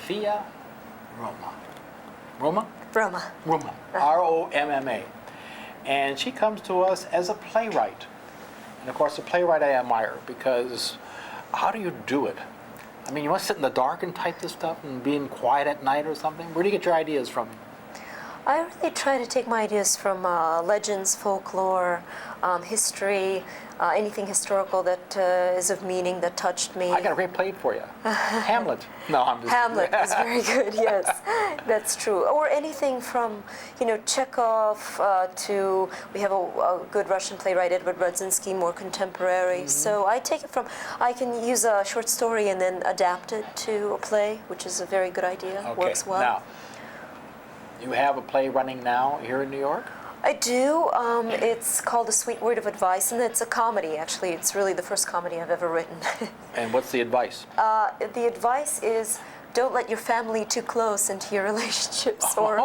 Sophia Romma. Romma? Romma. Romma. R-O-M-M-A. And she comes to us as a playwright. And of course, a playwright I admire because how do you do it? I mean, you must sit in the dark and type this stuff and being quiet at night or something. Where do you get your ideas from? I really try to take my ideas from legends, folklore, history, anything historical that is of meaning that touched me. I got a great play for you. Hamlet. No, I'm just Hamlet is very good, yes. That's true. Or anything from, Chekhov to, we have a good Russian playwright, Edward Rudzinski, more contemporary. Mm-hmm. So I take it from, I can use a short story and then adapt it to a play, which is a very good idea. Okay. Works well. Now, you have a play running now here in New York? I do. It's called A Sweet Word of Advice, and it's a comedy, actually. It's really the first comedy I've ever written. And what's the advice? The advice is don't let your family too close into your relationships. Or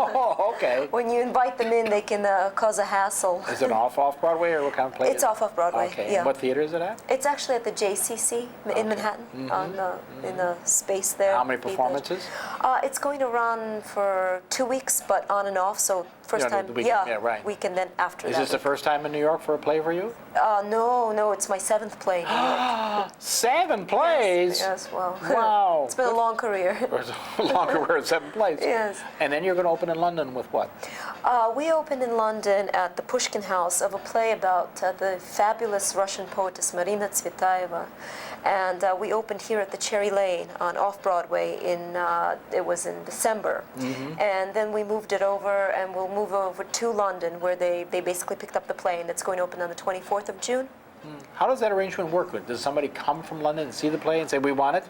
okay. when you invite them in, they can cause a hassle. Is it off-Broadway, or what kind of play? It's off-Broadway, okay. yeah. And what theater is it at? It's actually at the JCC in Manhattan, in the space there. How many performances? It's going to run for 2 weeks, but on and off, so first time, right. weekend, then after that. Is this the first time in New York for a play for you? No, it's my 7th play in New York. 7 plays? Yes, well, wow. It's been a long career. A long career, 7 plays. Yes. And then you're going to open in London with what? We opened in London at the Pushkin House of a play about the fabulous Russian poetess Marina Tsvetaeva. And we opened here at the Cherry Lane on Off-Broadway it was in December. Mm-hmm. And then we moved it over, and we'll move over to London, where they basically picked up the play, and it's going to open on the 24th of June. How does that arrangement work? Does somebody come from London and see the play and say, we want it?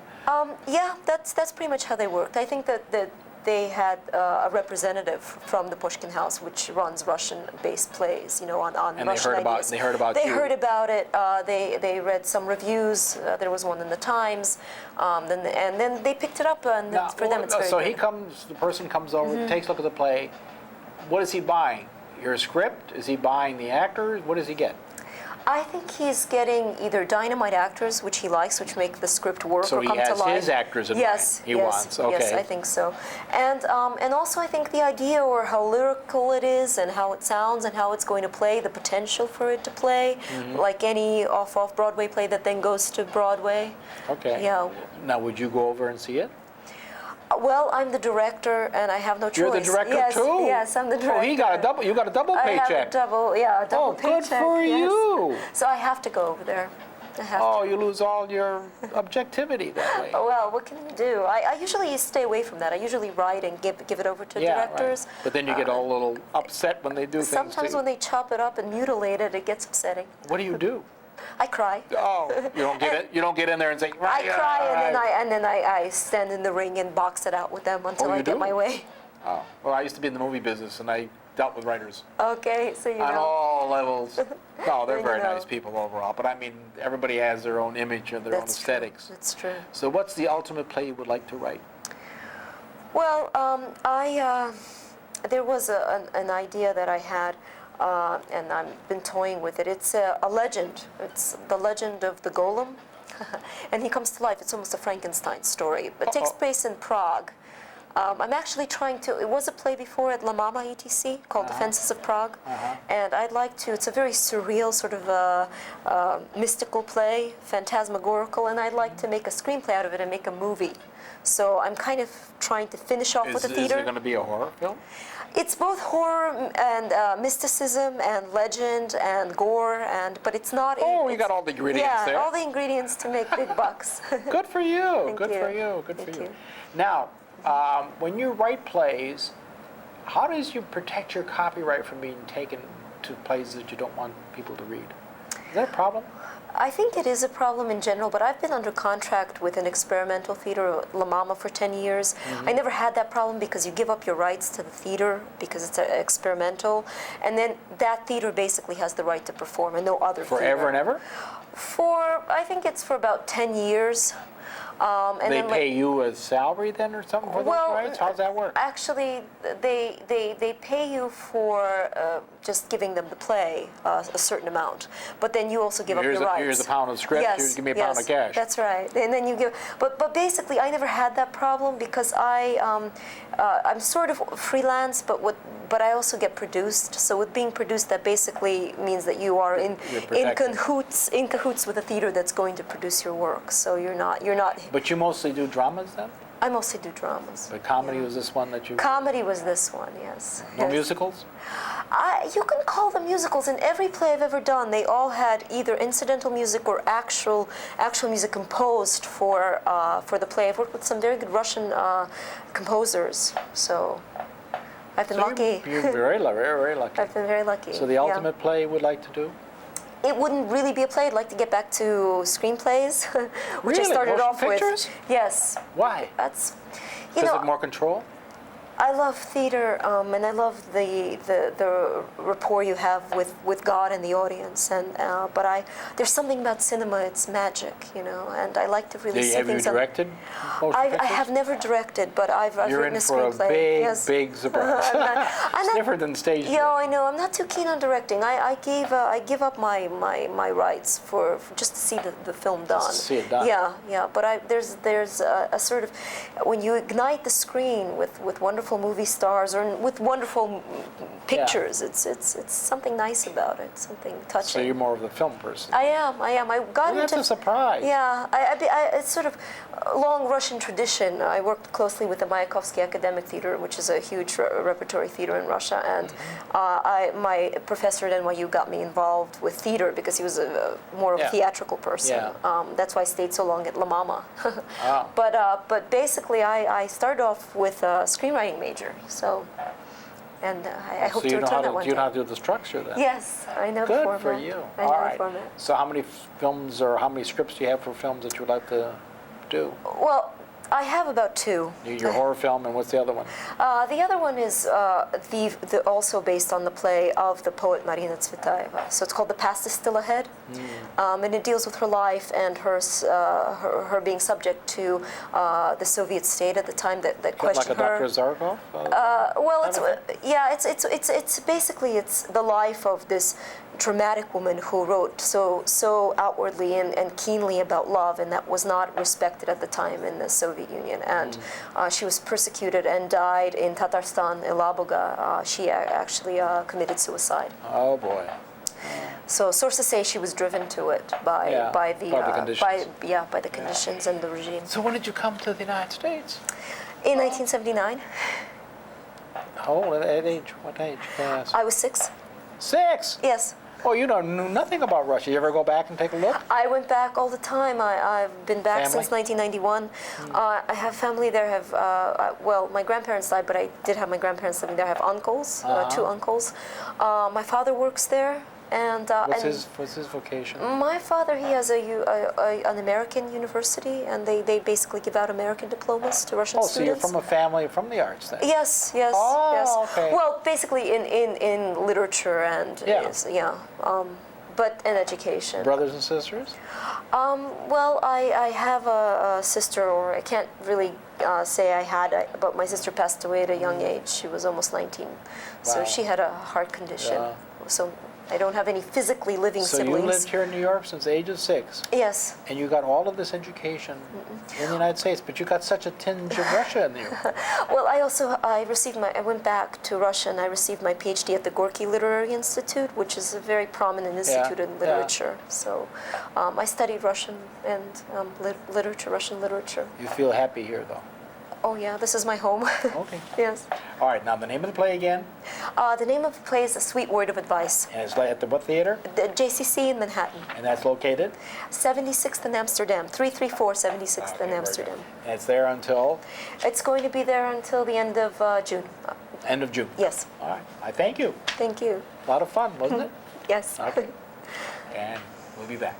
Yeah, that's pretty much how they worked. I think that they had a representative from the Pushkin House, which runs Russian-based plays, on and Russian ideas. They heard about They you. heard about it. They read some reviews. There was one in the Times, and then they picked it up, and Now, for them it's very so good. the person comes over, takes a look at the play. What is he buying? Your script? Is he buying the actors? What does he get? I think he's getting either dynamite actors, which he likes, which make the script work or come to life. So he has his actors in mind. He wants. Okay. Yes, I think so. And also I think the idea, or how lyrical it is, and how it sounds, and how it's going to play, the potential for it to play, like any off-Broadway play that then goes to Broadway. Okay. Yeah. Now, would you go over and see it? Well, I'm the director, and I have no choice. You're the director too? Yes, I'm the director. Oh, you got a double paycheck. I have a double paycheck. Oh, good for you. So I have to go over there. You lose all your objectivity that way. Well, what can you do? I usually stay away from that. I usually write and give it over to directors. Right. But then you get all a little upset when they do things. Sometimes when they chop it up and mutilate it, it gets upsetting. What do you do? I cry. Oh, you don't get it. You don't get in there and say. I cry, and then I stand in the ring and box it out with them until I get my way. Oh, well, I used to be in the movie business, and I dealt with writers. Okay, so you know. On all levels. No, they're very nice people overall, but I mean, everybody has their own image and their own aesthetics. That's true. So, what's the ultimate play you would like to write? Well, there was an idea that I had. And I've been toying with it. It's a legend. It's the legend of the golem, and he comes to life. It's almost a Frankenstein story, but it takes place in Prague. I'm actually trying to, it was a play before at La Mama ETC called Defenses of Prague, and I'd like to, it's a very surreal sort of mystical play, phantasmagorical, and I'd like to make a screenplay out of it and make a movie. So I'm kind of trying to finish off with the theater. Is it going to be a horror film? It's both horror and mysticism and legend and gore, but it's not. Oh, you got all the ingredients there. Yeah, all the ingredients to make big bucks. Good for you. Thank you. Good for you. Now, when you write plays, how does you protect your copyright from being taken to places that you don't want people to read? Is that a problem? I think it is a problem in general, but I've been under contract with an experimental theater, La Mama, for 10 years. I never had that problem because you give up your rights to the theater because it's experimental, and then that theater basically has the right to perform and no other theater. Forever and ever? I think it's for about 10 years. And they pay you a salary then or something for those rights? How does that work? Actually, they pay you for just giving them the play a certain amount. But then you also give up your rights. Here's a pound of script, Yes, give me a pound of cash. That's right. And then you give, but basically I never had that problem because I'm sort of freelance, but I also get produced. So with being produced, that basically means that you are in cahoots with a theater that's going to produce your work. So you're not. But you mostly do dramas then? I mostly do dramas. But comedy was this one that you... Comedy was this one, yes. No Yes. musicals? You can call them musicals. In every play I've ever done, they all had either incidental music or actual music composed for the play. I've worked with some very good Russian composers, so I've been lucky. You're very lucky. I've been very lucky. So the ultimate play you would like to do? It wouldn't really be a play. I'd like to get back to screenplays, which Really? I started Motion off pictures? with. Yes. Why? That's, Because of more control? I love theater, and I love the rapport you have with God and the audience. And but there's something about cinema; it's magic, and I like to really see Have you things. directed motion I pictures? have never directed, but I've You're written in a for a screenplay. big surprise. It's different than stage. Yeah, I know. I'm not too keen on directing. I give up my rights for just to see the film done. Just to see it done. Yeah. But there's a sort of, when you ignite the screen with wonderful movie stars or with wonderful pictures, it's something nice about it, something touching. So you're more of the film person. I am. I got Well, into. that's a surprise. Yeah, it's sort of a long Russian tradition. I worked closely with the Mayakovsky Academic Theater, which is a huge repertory theater in Russia, and my professor at NYU got me involved with theater because he was more of a theatrical person. Yeah. That's why I stayed so long at La Mama. Oh. But basically, I started off with a screenwriting major, so. And I hope to return that one day. You know how to do the structure then? Yes, I know the format. Good for you. I know All the right. format. So how many films or how many scripts do you have for films that you would like to do? Well, I have about 2. Your horror film, and what's the other one? The other one is also based on the play of the poet Marina Tsvetaeva. So it's called The Past is Still Ahead, and it deals with her life and her being subject to the Soviet state at the time that questioned like a her. Dr. Zarkov? Well, it's basically the life of this dramatic woman who wrote so outwardly and keenly about love, and that was not respected at the time in the Soviet Union. And she was persecuted and died in Tatarstan, Elaboga. She actually committed suicide. Oh boy. So sources say she was driven to it by the conditions. By the conditions and the regime. So when did you come to the United States? In 1979. How old? At age? What age? Yes. I was 6. 6? Yes. Oh, you knew nothing about Russia. You ever go back and take a look? I went back all the time. I've been back since 1991. I have family there. Well, my grandparents died, but I did have my grandparents living there. I have uncles, 2 uncles. My father works there. And what's his vocation? My father, he has an American university, and they basically give out American diplomas to Russian students. Oh, so you're from a family from the arts then? Yes. Oh, okay. Well, basically in literature and but in education. Brothers and sisters? Well, I have a sister, or I can't really say I had, but my sister passed away at a young age. She was almost 19, so she had a heart condition. So I don't have any physically living siblings. So you lived here in New York since the age of 6? Yes. And you got all of this education in the United States, but you got such a tinge of Russia in you. Well, I went back to Russia and I received my PhD at the Gorky Literary Institute, which is a very prominent institute in literature. So I studied Russian and Russian literature. You feel happy here, though? Oh yeah, this is my home. Okay. Yes. All right, now the name of the play again? The name of the play is A Sweet Word of Advice. And it's at the what theater? The JCC in Manhattan. And that's located? 76th in Amsterdam, 334 76th in Amsterdam. And it's there until? It's going to be there until the end of June. End of June? Yes. All right, I thank you. Thank you. A lot of fun, wasn't it? Yes. Okay. And we'll be back.